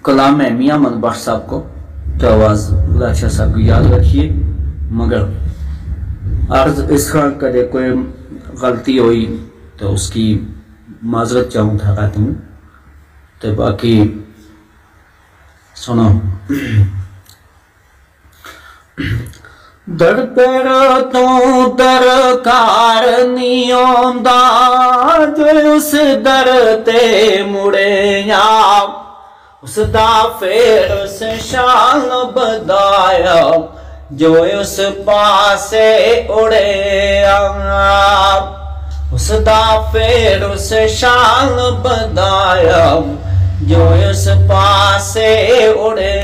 कलाम है मियां अहमद बख्श साहब को, तो आवाज़ अच्छा साहब को याद रखिए। मगर अर्ज इसका कदे कोई गलती हुई तो उसकी माजरत चाहता हूँ। तो बाकी सुनो। दर पर तो दरकार नहीं आंदा, जो उस दर ते मुड़े या उसदा फिर उस शान बदाया, जो उस पासे उड़े उसदा फिर उस शान बदाया, जो उस पासे उड़े।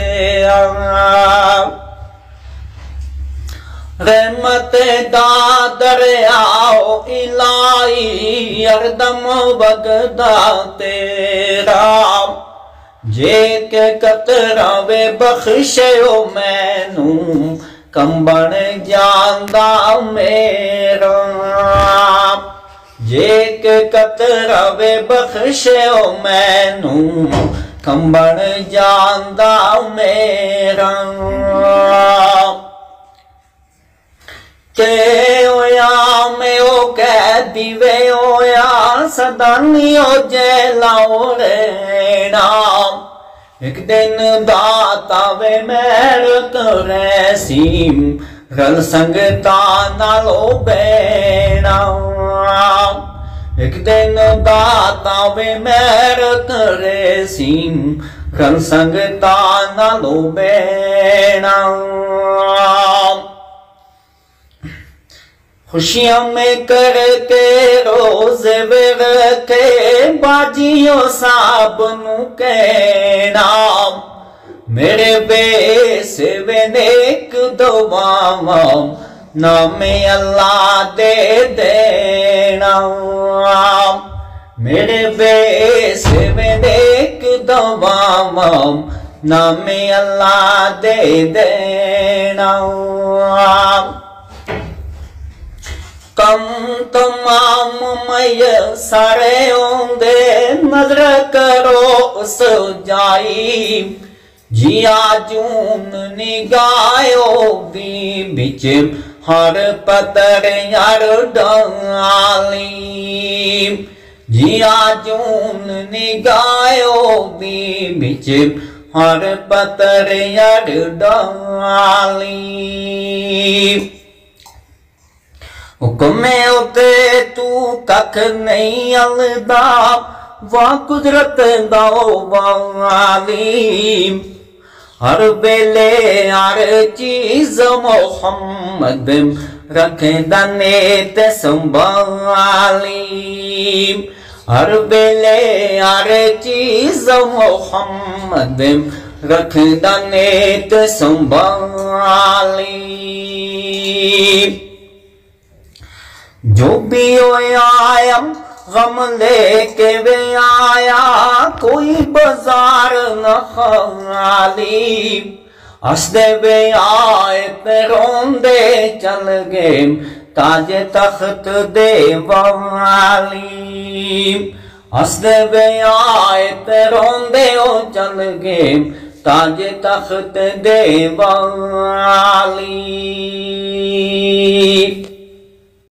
रहमत दा दरियाओ इलाही हरदम वगदा तेरा, जे के कतरा वे बख्शो मैनू कंबन जांदा मेरा, जे के कतरा वे बख्शो मैनू कंबन जांदा मेरा। के होया में ओ कह दिवे होया सदानियो जेलाओ रेना, एक दिन दाता वे मेहर करे सीम रल संगता नालो बेना, एक दिन दाता वे मेहर करे सीम रल संगता नालो बेना। खुशियां में करके रोजे वे रखे बाजियों साब नु कहना, मेरे बेस वे नेक दुआवा नामे अल्लाह दे देना, मेरे बेस वे नेक दुआवा नामे अल्लाह दे देना। कम तमाम मय सारे होंगे नजर करो उस जाई, जिया जून निगायो दी बिच हर पतर यार डाली, जिया जून निगायो दी बिच हर पतर यार डाली। हुक्मे उते तू कख नहीं अलदा, वाह कुदरत दाओ वाली, हर वेले हर चीज मोहम्मद रखे दने ते संभाली, हर वेले हर चीज मोहम्मद रखे दने ते संभाली। जो भी होया गम लेके वे आया, कोई बाजार न खाली, हसदे वे आए ते रोंदे चल गए ताजे तख्त दे वाली, हसदे वे आए ते रोंदे ओ चल गए ताजे तख्त दे वाली।